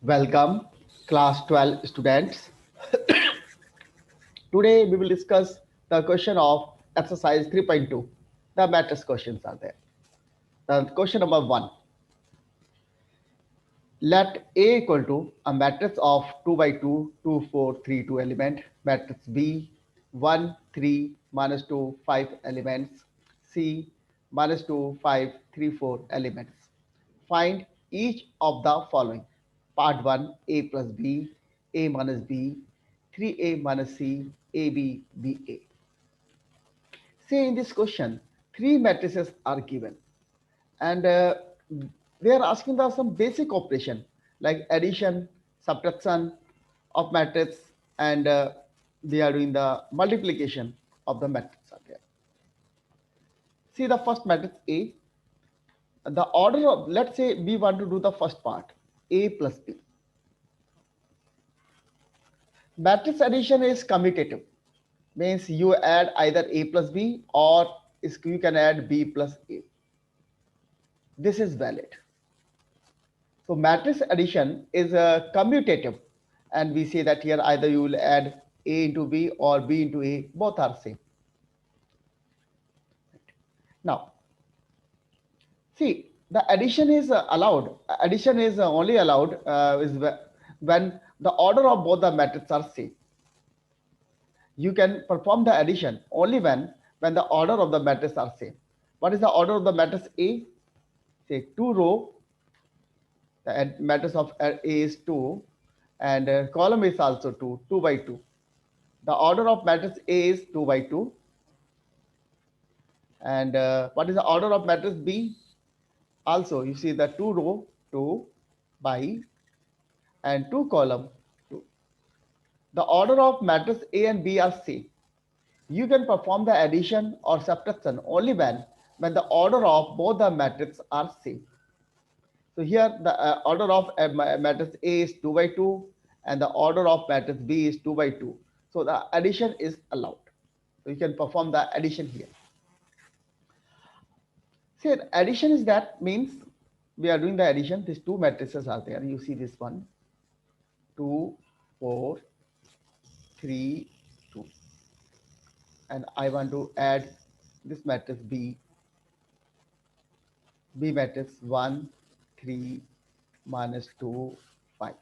Welcome, class 12 students. Today we will discuss the question of exercise 3.2. The matrix questions are there. The question number 1. Let A equal to a matrix of 2 by 2, 2, 4, 3, 2 element, matrix B, 1, 3, minus 2, 5 elements, C, minus 2, 5, 3, 4 elements. Find each of the following. Part 1, A plus B, A minus B, 3A minus C, AB, BA. Say in this question, three matrices are given and they are asking the some basic operation like addition, subtraction of matrix, and they are doing the multiplication of the matrix are there. See the first matrix A, the order of, let's say we want to do the first part, A plus B. Matrix addition is commutative, means you add either A plus B or you can add B plus A. This is valid. So matrix addition is commutative, and we say that here either you will add A into B or B into A, both are same. Now, see the addition is allowed. Addition is only allowed when the order of both the matrices are same. You can perform the addition only when the order of the matrices are same. What is the order of the matrix A? Say two row, the matrix of A is 2, and column is also 2, 2 by 2. The order of matrix A is 2 by 2. And what is the order of matrix B? Also, you see the 2 row, 2 by, and 2 column, 2. The order of matrix A and B are same. You can perform the addition or subtraction only when the order of both the matrices are same. So here the order of matrix A is 2 by 2 and the order of matrix B is 2 by 2. So the addition is allowed. So you can perform the addition here. See, addition is that means we are doing the addition. These two matrices are there. You see this one, 2, 4, 3, 2. And I want to add this matrix B, B matrix 1, 3, minus 2, 5.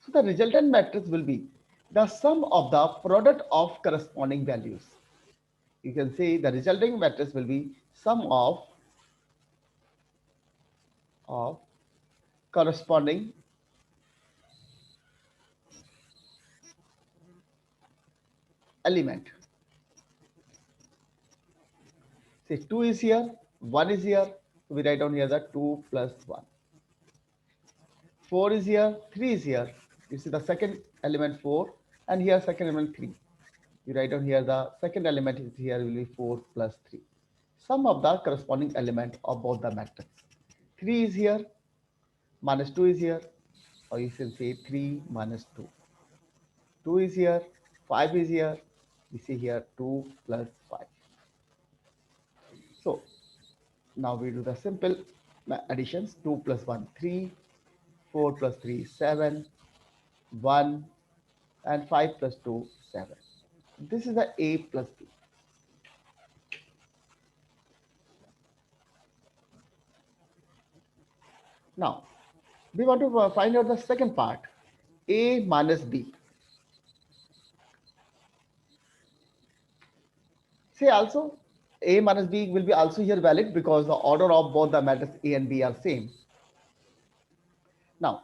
So the resultant matrix will be the sum of the product of corresponding values. You can say the resulting matrix will be sum of corresponding element. Say 2 is here, 1 is here. So we write down here the 2 plus 1. 4 is here, 3 is here. You see the second element 4 and here second element 3. You write down here the second element is here will be 4 plus 3. Sum of the corresponding element of both the matrix. 3 is here, minus 2 is here, or you can say 3 minus 2. 2 is here, 5 is here. We see here 2 plus 5. So now we do the simple additions. 2 plus 1, 3, 4 plus 3, 7, 1, and 5 plus 2, 7. This is the A plus B. Now, we want to find out the second part, A minus B. Say also, A minus B will be also here valid because the order of both the matrices A and B are same. Now,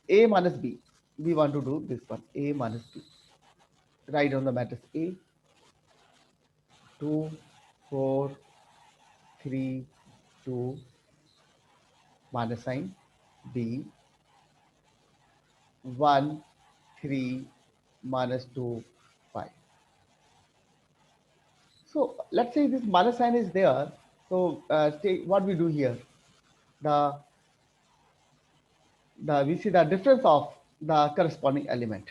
A minus B, we want to do this one, A minus B. Write on the matrix A, 2, 4, 3, 2, minus sign, B, 1, 3, minus 2, 5. So let's say this minus sign is there. So what we do here, the we see the difference of the corresponding element.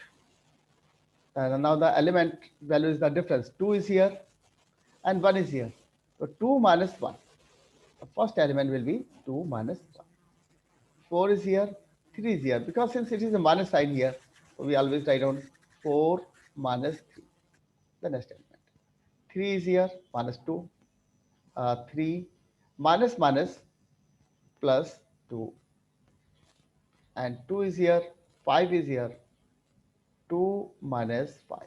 And now the element value is the difference. 2 is here and 1 is here. So 2 minus 1. The first element will be 2 minus 1. 4 is here, 3 is here. Because since it is a minus sign here, so we always write down 4 minus 3. The next element. 3 is here, minus 2. 3 minus minus plus 2. And 2 is here, 5 is here, 2 minus 5.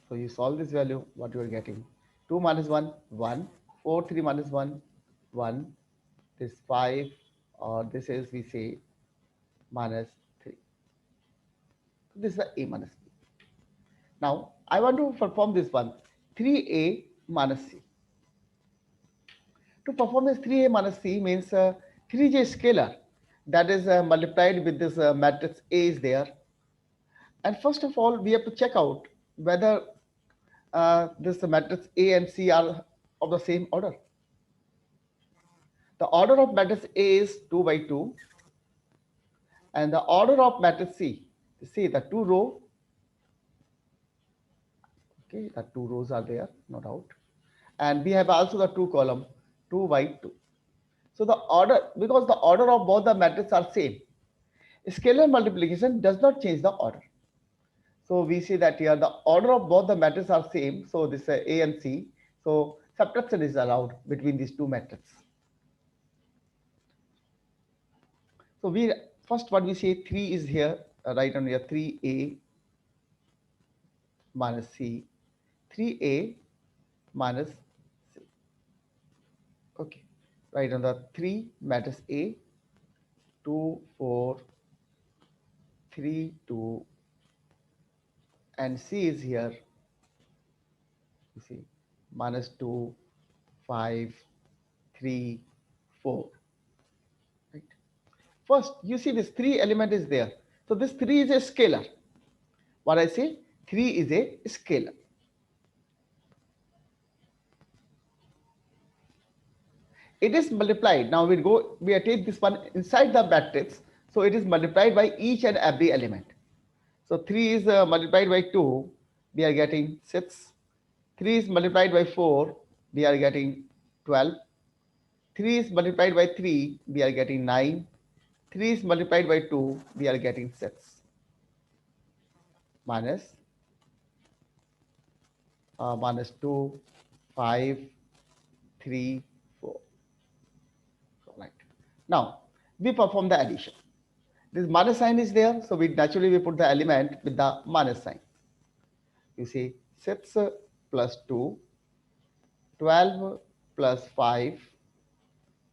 So you solve this value, what you are getting? 2 minus 1, 1. 4, 3 minus 1, 1. This 5, or this is, we say, minus 3. This is the A minus B. Now, I want to perform this one, 3A minus C. To perform this 3A minus C means 3 is a scalar that is multiplied with this matrix A is there. And first of all, we have to check out whether this matrix A and C are of the same order. The order of matrix A is 2 by 2, and the order of matrix C, see the 2 row, okay, the 2 rows are there, no doubt, and we have also the 2 column, 2 by 2. So the order, because the order of both the matrices are same, scalar multiplication does not change the order. So we see that here the order of both the matrices are same. So this A and C. So subtraction is allowed between these two matrices. So we first what we say 3 is here, right on here 3A minus C, 3A minus C. Okay, right on the 3 matrix A, 2, 4, 3, 2, and C is here. You see, minus 2, 5, 3, 4. Right. First, you see this 3 element is there. So this 3 is a scalar. What I say? 3 is a scalar. It is multiplied. Now we take this one inside the matrix. So it is multiplied by each and every element. So 3 is multiplied by 2, we are getting 6. 3 is multiplied by 4, we are getting 12. 3 is multiplied by 3, we are getting 9. 3 is multiplied by 2, we are getting 6. Minus 2, 5, 3, 4. So, right. Now, we perform the addition. This minus sign is there, so we naturally put the element with the minus sign. You see 6 plus 2, 12 plus 5,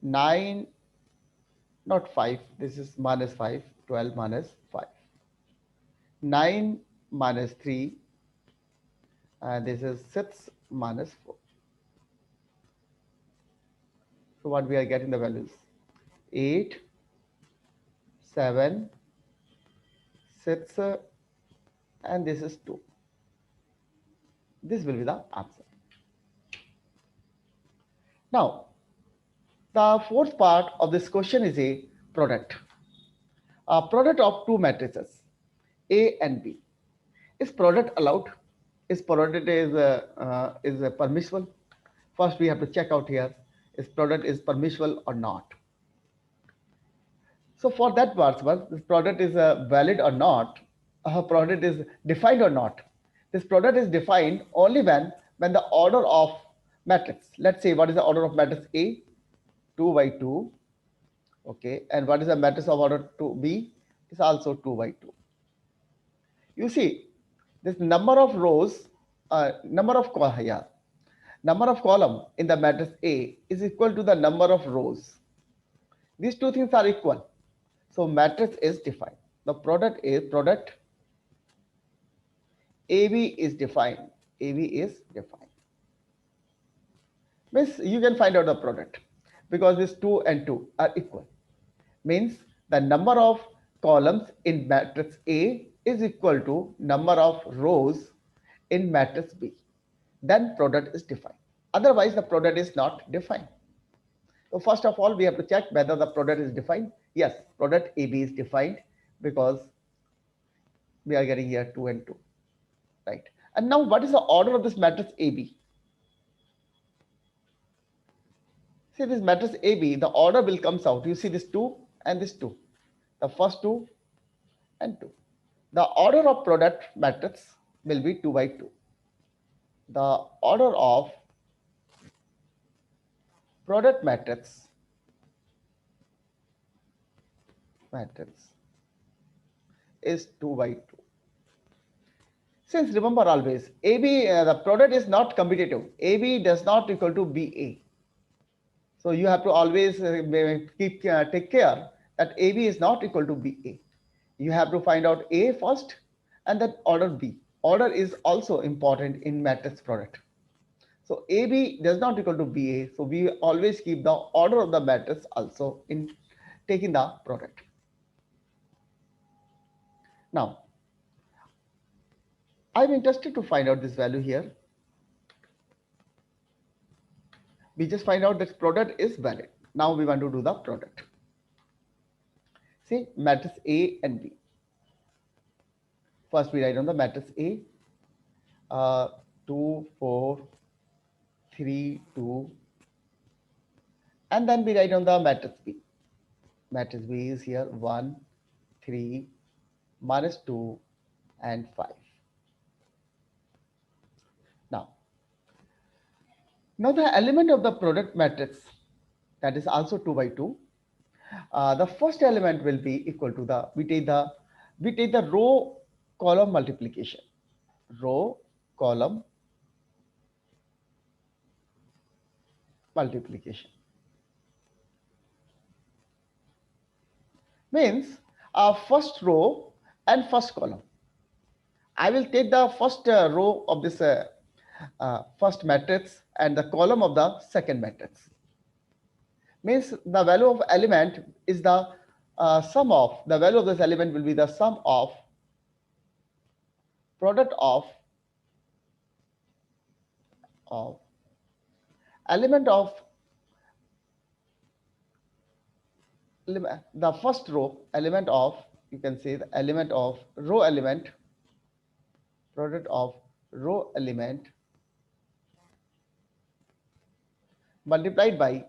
9, not 5, this is minus 5, 12 minus 5, 9 minus 3, and this is 6 minus 4. So what we are getting the values? 8, 7, 6, and this is 2. This will be the answer. Now, the fourth part of this question is a product. A product of two matrices, A and B. Is product allowed? Is product is permissible? First, we have to check out here: is product is permissible or not? So for that part, this product is valid or not? Product is defined or not? This product is defined only when the order of matrix. Let's say what is the order of matrix A? 2 by 2. Okay, and what is the matrix of order 2B? Is also 2 by 2. You see, this number of rows, number of column in the matrix A is equal to the number of rows. These two things are equal. So matrix is defined. The product is product. AB is defined. AB is defined. Means you can find out the product because this 2 and 2 are equal. Means the number of columns in matrix A is equal to number of rows in matrix B. Then product is defined. Otherwise, the product is not defined. So first of all, we have to check whether the product is defined. Yes, product AB is defined because we are getting here 2 and 2, right? And now what is the order of this matrix AB? See this matrix AB, the order will comes out. You see this 2 and this 2. The first 2 and 2. The order of product matrix will be 2 by 2. The order of product matrix is 2 by 2. Since remember always, AB, the product is not commutative. AB does not equal to BA. So you have to always take care that AB is not equal to BA. You have to find out A first and then order B. Order is also important in matrix product. So AB does not equal to BA. So we always keep the order of the matrix also in taking the product. Now, I'm interested to find out this value here. We just find out that product is valid. Now we want to do the product. See matrix A and B. First we write on the matrix A, 2, 4, 3, 2, and then we write on the matrix B. Matrix B is here 1, 3, minus 2, and 5. Now the element of the product matrix, that is also 2 by 2. The first element will be equal to the, we take the row column multiplication. Row column multiplication means first row and first column. I will take the first row of this first matrix and the column of the second matrix. Means the value of element is the sum of, the value of this element will be the sum of product of element of the first row, element of, you can say the element of row element, product of row element multiplied by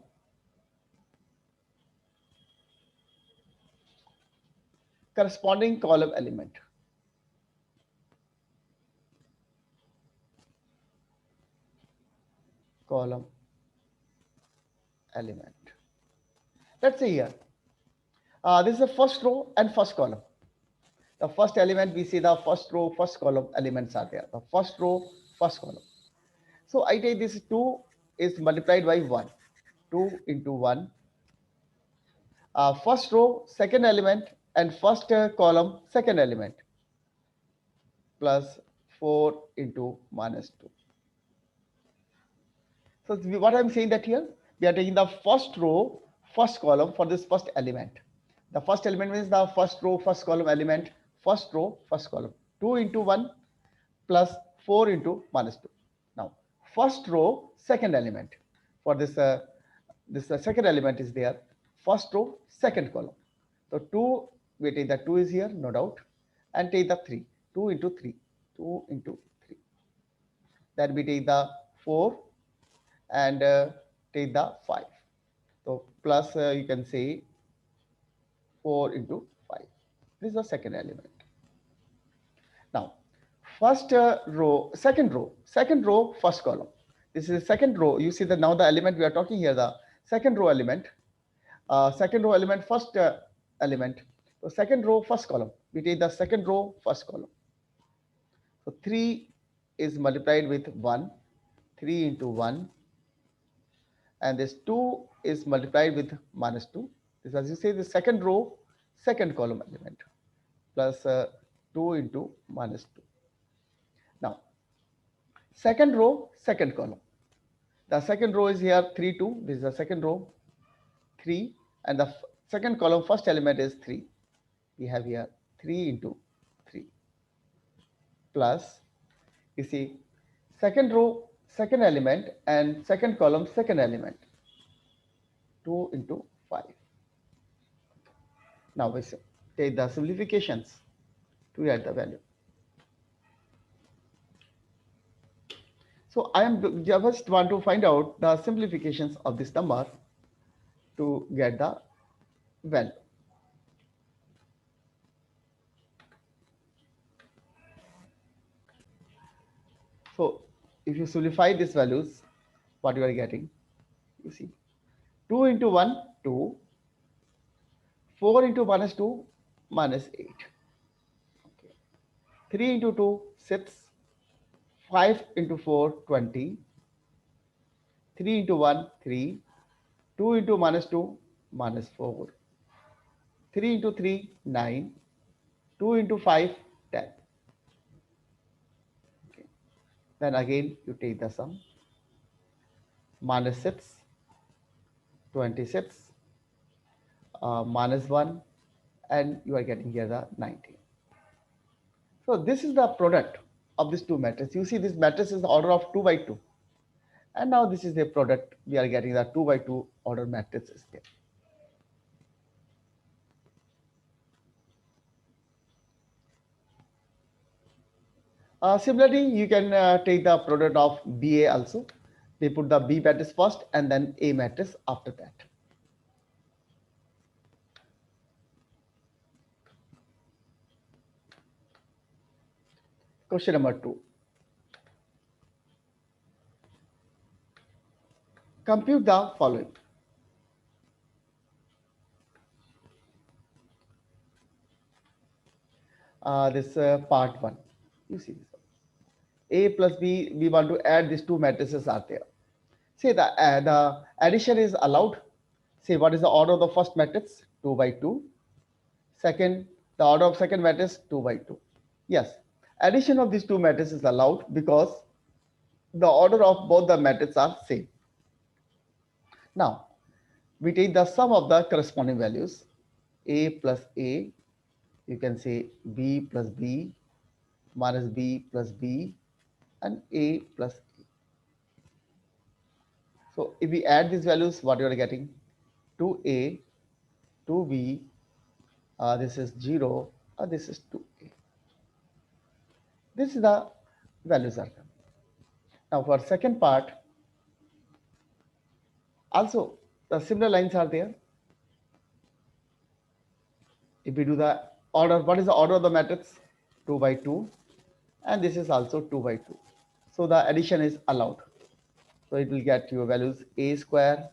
corresponding column element. Column element. Let's say here, this is the first row and first column. The first element, we see the first row, first column elements are there. The first row, first column. So I take this 2 is multiplied by 1. 2 into 1. First row, second element, and first column, second element, plus 4 into minus 2. So what I'm saying that here, we are taking the first row, first column for this first element. The first element means the first row, first column element, first row, first column. 2 into 1 plus 4 into minus 2. Now, first row, second element. For this, second element is there. First row, second column. So 2, we take the 2 is here, no doubt. And take the 3. 2 into 3. 2 into 3. Then we take the 4 and take the 5. So plus you can say 4 into 5. This is the second element. Now, first row, second row, first column. This is the second row. You see that now the element we are talking here, the second row element, first element. So second row, first column. We take the second row, first column. So 3 is multiplied with 1, 3 into 1. And this 2 is multiplied with minus 2. This, as you say, the second row, second column element, plus 2 into minus 2. Now, second row, second column. The second row is here 3, 2. This is the second row, 3. And the second column, first element is 3. We have here 3 into 3. Plus, you see, second row, second element, and second column, second element, 2 into 5. Now we take the simplifications to get the value. So I am just want to find out the simplifications of this number. to get the value. So if you simplify these values, what you are getting, you see 2 into 1, 2, 4 into minus 2, minus 8. Okay. 3 into 2, 6, 5 into 4, 20, 3 into 1, 3, 2 into minus 2, minus 4, 3 into 3, 9, 2 into 5, 10. Okay. Then again you take the sum, minus 6, 26, minus 1, and you are getting here the 19. So this is the product of these two matrices. You see this matrix is the order of 2 by 2. And now this is the product. We are getting the 2 by 2 order matrices here. Similarly, you can take the product of BA also. We put the B matrix first and then A matrix after that. Question number 2. Compute the following. This part 1. You see this one. A plus B, we want to add these two matrices are there. Say the addition is allowed. Say what is the order of the first matrix? 2 by 2. Second, the order of second matrix 2 by 2. Yes, addition of these two matrices is allowed because the order of both the matrices are same. Now, we take the sum of the corresponding values. A plus A, you can say B plus B minus B plus B and A plus A. So if we add these values, what you are getting? 2A, 2B, this is 0, this is 2A. This is the values are coming. Now for second part, also the similar lines are there. If we do the order, what is the order of the matrix? 2 by 2, and this is also 2 by 2. So the addition is allowed. So it will get your values A square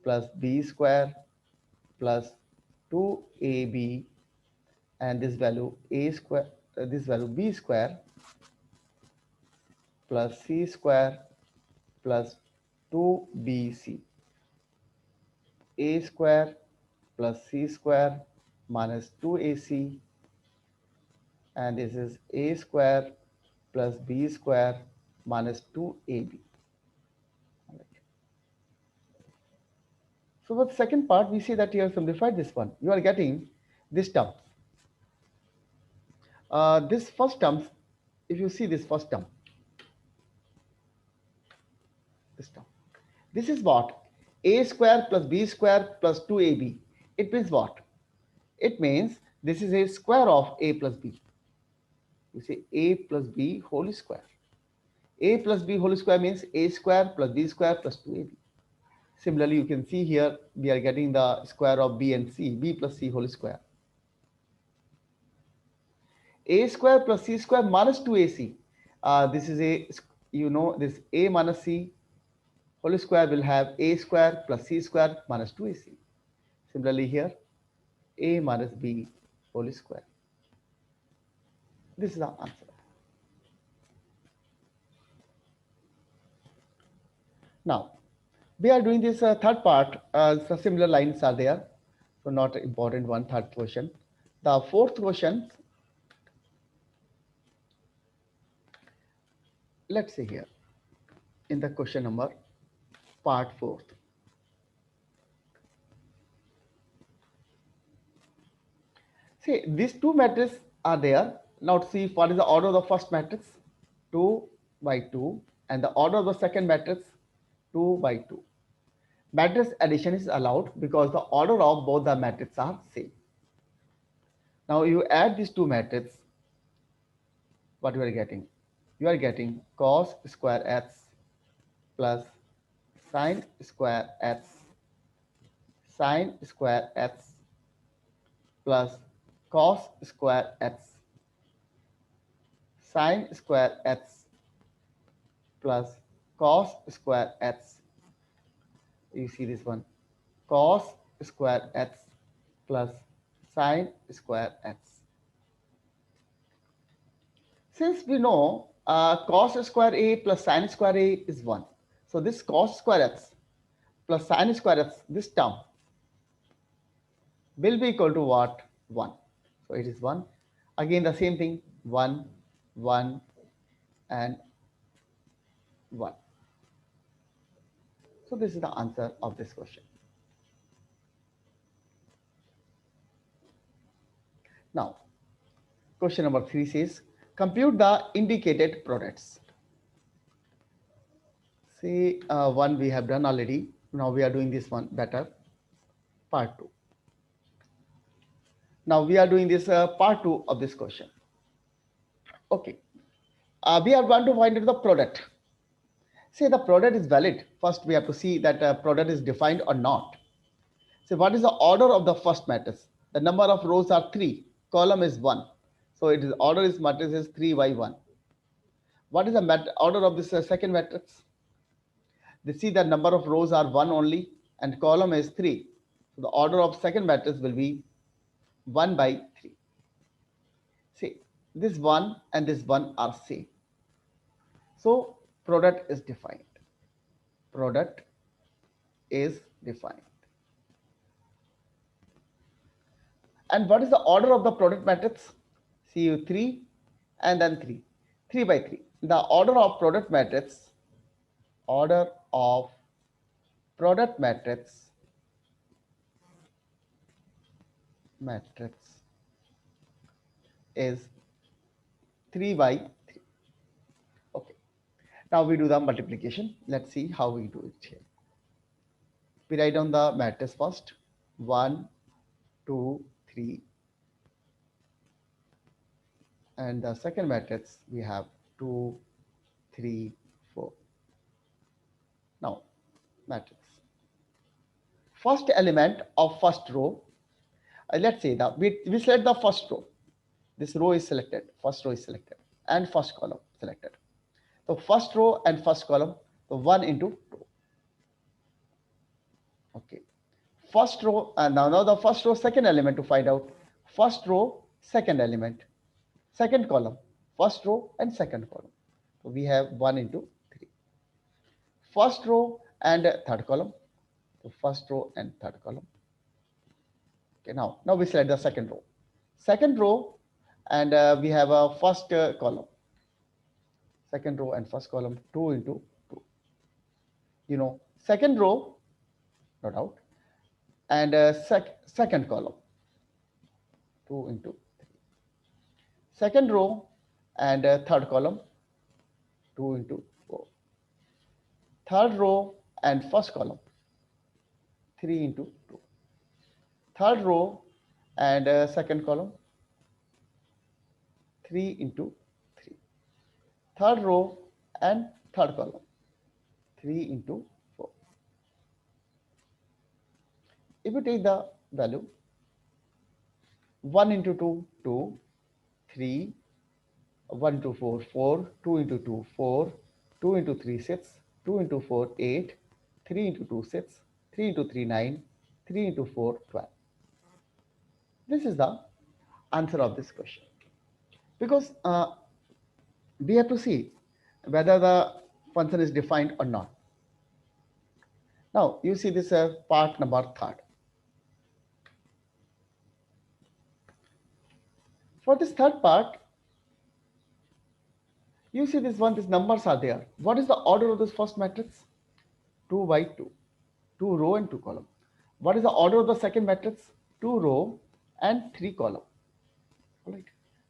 plus B square plus 2AB, and this value A square, this value B square plus C square plus 2BC. A square plus C square minus 2AC, and this is A square plus B square minus 2AB. So for the second part, we see that you have simplified this one. You are getting this term. This first term, if you see this first term, this is what? A square plus B square plus 2AB. It means what? It means this is a square of A plus B. You see A plus B whole square. A plus B whole square means A square plus B square plus 2AB. Similarly, you can see here we are getting the square of B and C, B plus C whole square. A square plus C square minus 2AC. This is a, this A minus C whole square will have A square plus C square minus 2AC. Similarly here, A minus B whole square. This is the answer. Now, we are doing this third part. So similar lines are there. So not important one, third question. The fourth question, let's see here in the question number part fourth. See, these two matrices are there. Now see what is the order of the first matrix? 2 by 2, and the order of the second matrix 2 by 2. Matrix addition is allowed because the order of both the matrices are same. Now you add these two matrices, what you are getting? You are getting cos square x plus sine square x sine square x plus cos square x, sine square x plus cos square x. You see this one, cos square x plus sine square x. Since we know cos square a plus sine square a is 1. So this cos square x plus sine square x, this term will be equal to what? 1. So it is 1. Again the same thing, 1, 1 and 1. So this is the answer of this question. Now, question number 3 says, compute the indicated products. See, one we have done already. Now we are doing this one better. Part 2. Now we are doing this part 2 of this question. Okay. We are going to find out the product. Say the product is valid. First, we have to see that product is defined or not. So what is the order of the first matrix? The number of rows are 3. Column is 1. So it is order is matrix is 3 by 1. What is the order of this second matrix? They see the number of rows are 1 only and column is 3. So the order of second matrix will be 1 by 3. See, this 1 and this 1 are same. So product is defined. Product is defined. And what is the order of the product matrix? See you 3 and then 3. 3 by 3. The order of product matrix, order of product matrix is 3 by 3. Okay. Now we do the multiplication. Let's see how we do it here. We write down the matrix first. 1, 2, 3. And the second matrix we have 2, 3, 4. Now matrix. First element of first row. Let's say that we select the first row. This row is selected. First row is selected. And first column selected. So first row and first column. So 1 into 2. Okay. First row, and now the first row, second element to find out. First row, second element. Second column, first row and second column. So we have 1 into 3. First row and third column. So first row and third column. Okay, now we select the second row. Second row and we have a first column. Second row and first column, 2 into 2. You know, second row, no doubt. And second column, 2 into 3. Second row and third column, 2 into 4. Third row and first column, 3 into 2. Third row and second column, 3 into 3. Third row and third column, 3 into 4. If you take the value, 1 into 2, 2, 3, 1 into 4, 4, 2 into 2, 4, 2 into 3, 6, 2 into 4, 8, 3 into 2, 6, 3 into 3, 9, 3 into 4, 12. This is the answer of this question. Because we have to see whether the function is defined or not. Now, you see this part number 3. For this third part, you see this one, these numbers are there. What is the order of this first matrix? 2 by 2. 2 row and 2 column. What is the order of the second matrix? 2 row and 3 column. All right.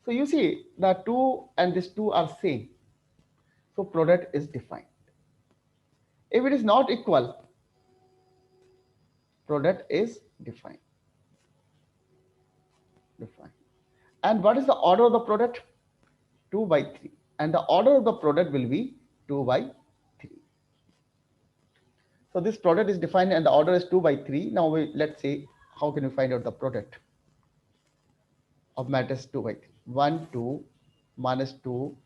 So you see the 2 and this 2 are same. So product is defined. If it is not equal, product is defined. And what is the order of the product? 2 by 3. And the order of the product will be 2 by 3. So this product is defined and the order is 2 by 3. Now let's see how can you find out the product of matrix 2 by 3. 1, 2, minus 2,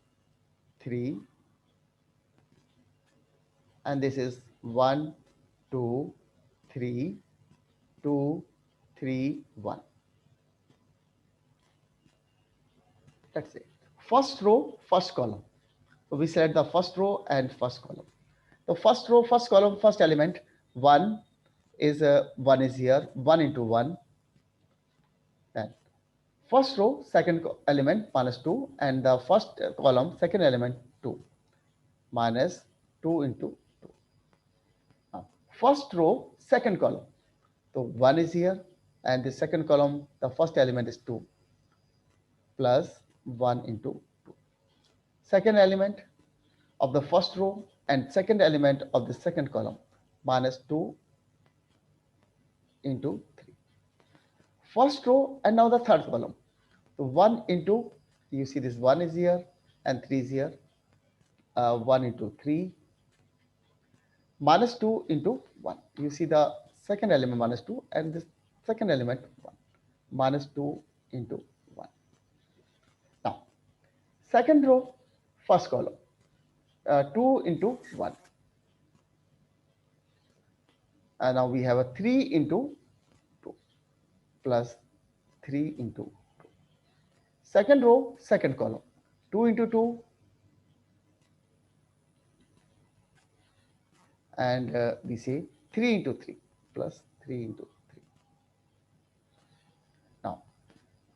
3, and this is 1, 2, 3, 2, 3, 1. Let's say first row, first column. So we select the first row and first column. The first row, first column, first element, 1 is here, 1 into 1. Then first row, second element minus 2, and the first column, second element 2, minus 2 into 2. Now, first row, second column. So 1 is here, and the second column, the first element is 2, plus 1 into 2. Second element of the first row and second element of the second column, minus 2 into 3. First row and now the third column. So 1 into, you see this 1 is here and 3 is here. 1 into 3, minus 2 into 1. You see the second element minus 2 and this second element 1. Minus 2 into 1. Now, second row, first column, 2 into 1. And now we have a 3 into 2 plus 3 into 2. Second row, second column, 2 into 2, and we say 3 into 3 plus 3 into 3. Now,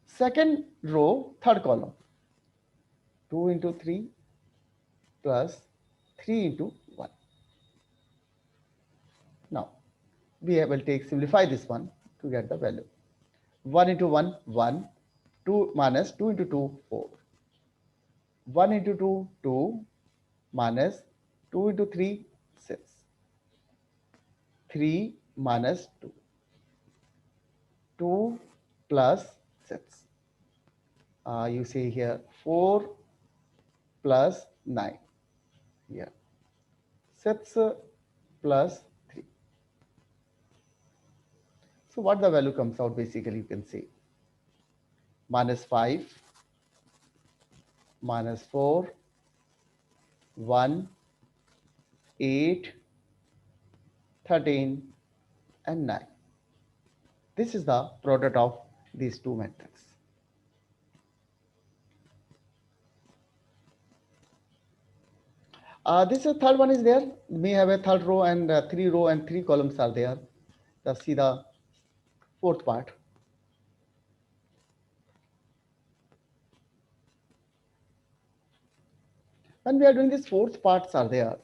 second row, third column, 2 into 3 plus 3 into 1. Now, we will simplify this one to get the value. 1 into 1, 1, 2 minus 2 into 2, 4. 1 into 2, 2, minus 2 into 3, 6. 3 minus 2. 2 plus 6. You see here 4 plus 9. Here 6 plus 3. So what the value comes out, basically you can see minus 5, minus 4, 1, 8, 13, and 9. This is the product of these two matrices. This third one is there. We have a third row and 3 row and 3 columns are there. Let's see the fourth part. When we are doing this, fourth parts are there.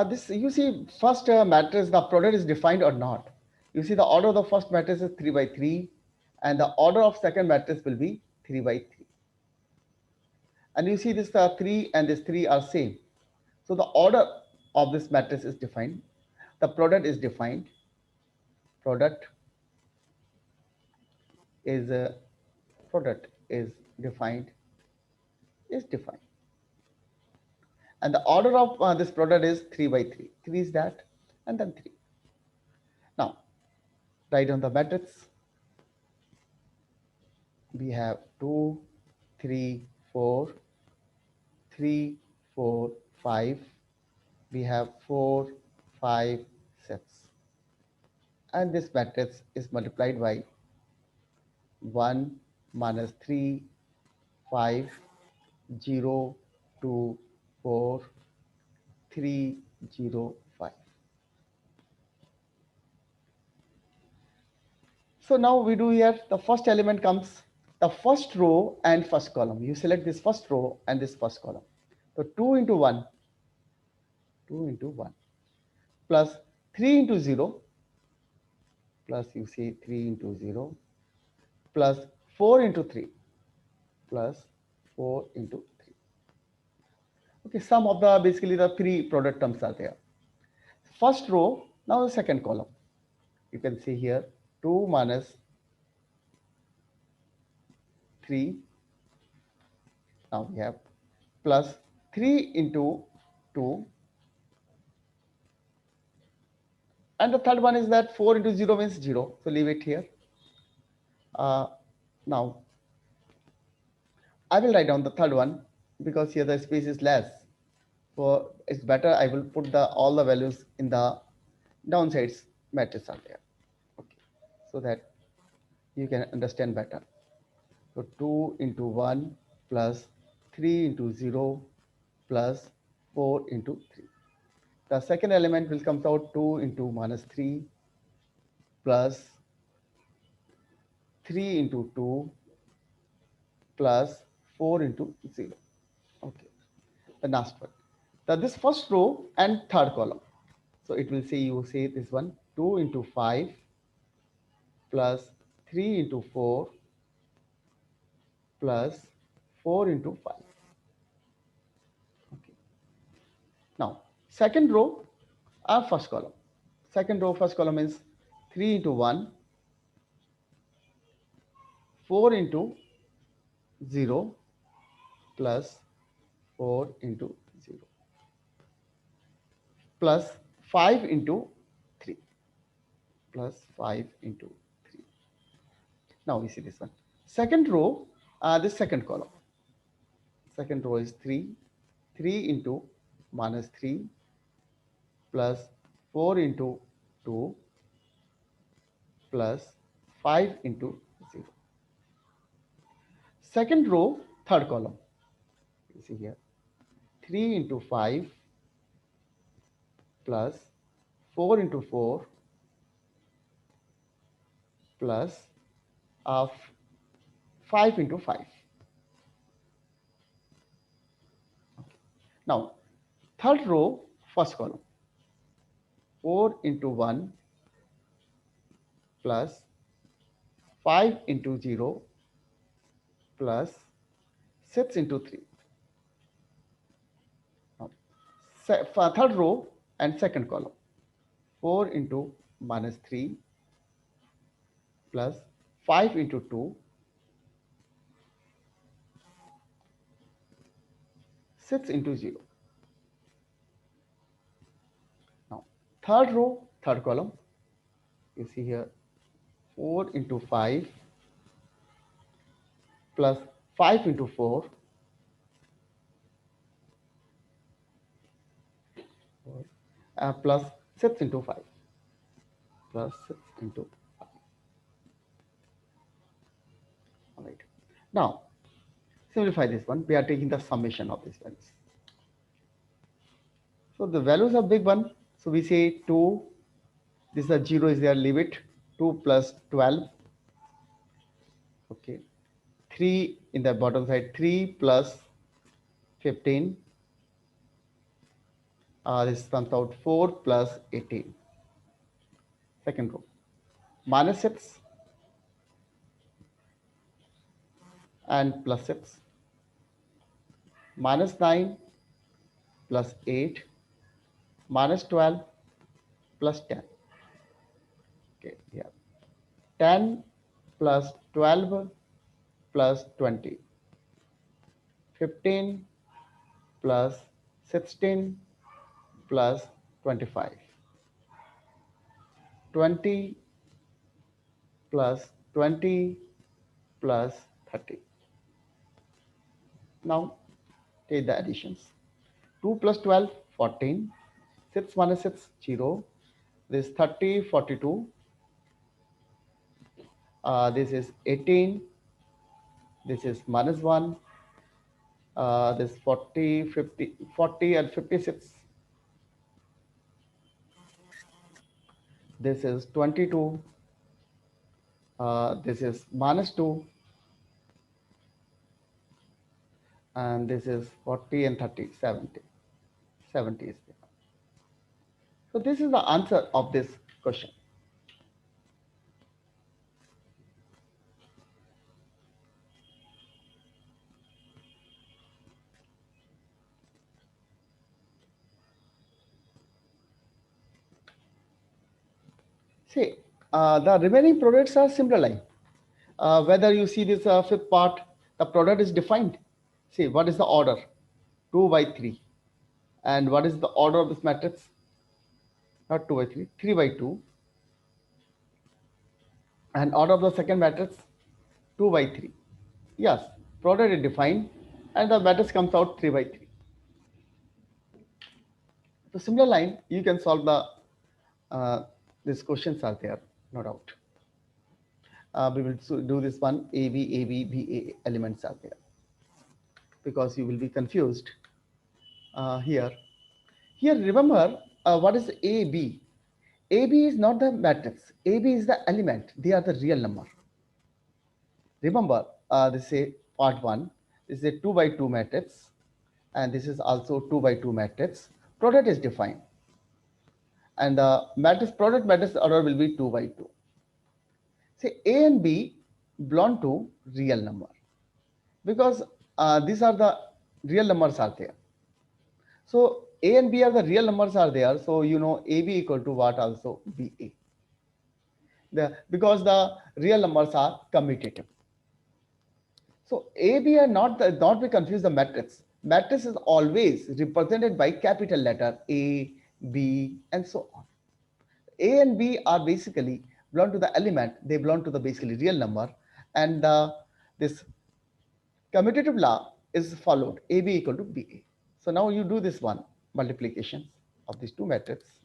This you see first matrix, the product is defined or not. You see the order of the first matrix is 3 by 3 and the order of second matrix will be 3 by 3. And you see this 3 and this 3 are same. So the order of this matrix is defined. The product is defined. Product is defined. And the order of this product is 3 by 3. 3 is that, and then 3. Now, write down the matrix. We have 2, 3, 4, 3, 4, 5. We have 4, 5, 6. And this matrix is multiplied by 1 minus 3, 5, 0, 2, 4, 3, 0, 5. So now we do here, the first element comes, the first row and first column. You select this first row and this first column. So 2 into 1, 2 into 1, plus 3 into 0, plus you see 3 into 0, plus 4 into 3, plus 4 into 3. Okay, some of the, basically the 3 product terms are there. First row, now the second column. You can see here 2 minus 3. Now we have plus 3 into 2. And the third one is that 4 into 0 means 0. So leave it here. Now, I will write down the third one because here the space is less. So it's better I will put the all the values in the downsides matrix are there. Okay. So that you can understand better. So 2 into 1 plus 3 into 0 plus 4 into 3. The second element will come out 2 into minus 3 plus 3 into 2 plus 4 into 0. Okay. The last one. So this first row and third column. So it will say, you say this one 2 into 5 plus 3 into 4 plus 4 into 5. Okay. Now, second row or first column. Second row, first column is 3 into 1, 4 into 0 plus 4 into 0 plus 5 into 3 plus 5 into 3. Now we see this one. Second row, this second column. Second row is 3. 3 into minus 3 plus 4 into 2 plus 5 into 0. Second row, third column. You see here 3 into 5 plus 4 into 4 plus of 5 into 5. Okay. Now, third row, first column 4 into 1 plus 5 into 0 plus 6 into 3. Now, third row and second column 4 into minus 3 plus 5 into 2 6 into 0. Now, third row, third column, you see here 4 into 5 plus 5 into 4 plus 6 into 5 plus 6 into 5. All right. Now, simplify this one. We are taking the summation of these values. So the values are big one. So we say 2, this is a 0 is there, leave it. 2 plus 12. Okay. 3 in the bottom side, 3 plus 15. This comes out 4 plus 18. Second row. Minus 6 and plus 6. Minus 9 plus 8. Minus 12 plus 10. Okay, yeah. 10 plus 12 plus 20. 15 plus 16 plus 25. 20 plus 20 plus 30. Now take the additions. 2 plus 12, 14. 6 minus 6, 0. This 30, 42. This is 18. This is minus 1. This 40, 50, 40 and 56. This is 22. This is minus 2. And this is 40 and 30, 70. 70 is there. So this is the answer of this question. See, the remaining products are similar line. Whether you see this fifth part, the product is defined. See, what is the order? 2 by 3. And what is the order of this matrix? Not 2 by 3, 3 by 2. And order of the second matrix, 2 by 3. Yes, product is defined and the matrix comes out 3 by 3. So similar line, you can solve the these questions are there, no doubt. We will do this one, AB, BA elements are there because you will be confused here. Here, remember what is AB? AB is not the matrix. AB is the element. They are the real number. Remember, this is a part 1. This is a 2 by 2 matrix. And this is also 2 by 2 matrix. Product is defined. And the matrix product matrix order will be 2 by 2. Say A and B belong to real number because these are the real numbers are there. So A and B are the real numbers are there. So you know AB equal to what also BA. Because the real numbers are commutative. So AB are not be confused the matrix. Matrix is always represented by capital letter A, B, and so on. A and B are basically belong to the element. They belong to the basically real number, and this commutative law is followed. AB equal to BA. So now you do this one multiplication of these two matrices.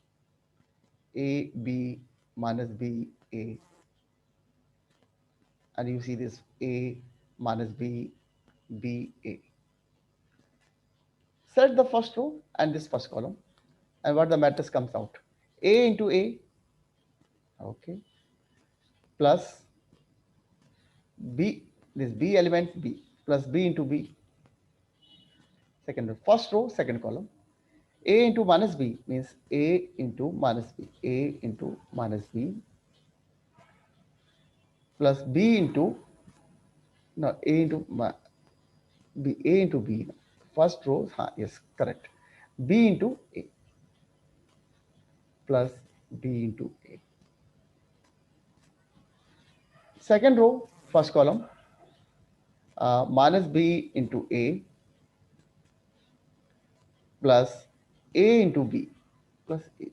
A, B minus B, A. And you see this A minus B, B, A. Set the first row and this first column. And what the matrix comes out? A into A, okay, plus B, this B element B, plus B into B. Second row, first row, second column. A into minus B means A into minus B, A into minus B, plus B into, no, A into B, A into B. First row, yes, correct. B into A plus B into A. Second row, first column, minus B into A plus A into B plus AB.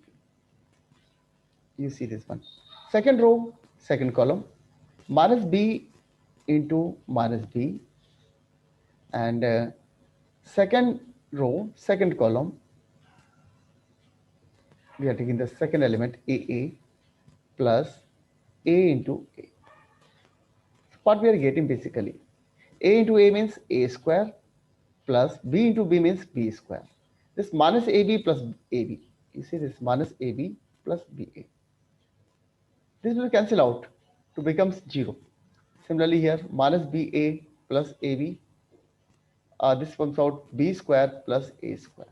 You see this one. Second row, second column, minus B into minus B, and second row, second column, we are taking the second element AA plus A into A. What we are getting basically, A into A means A square plus B into B means B square. This minus AB plus AB. You see this minus AB plus BA. This will cancel out to become 0. Similarly here, minus BA plus AB. This comes out B square plus A square.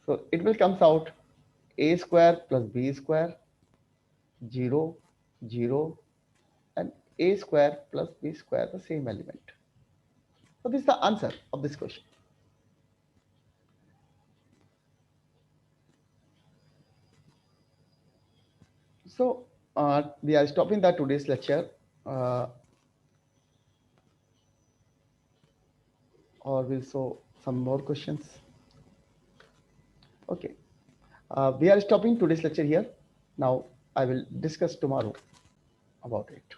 So it will comes out A square plus B square, 0, 0, and A square plus B square, the same element. So this is the answer of this question. So we are stopping the today's lecture, or we'll show some more questions. Okay, we are stopping today's lecture here. Now I will discuss tomorrow about it.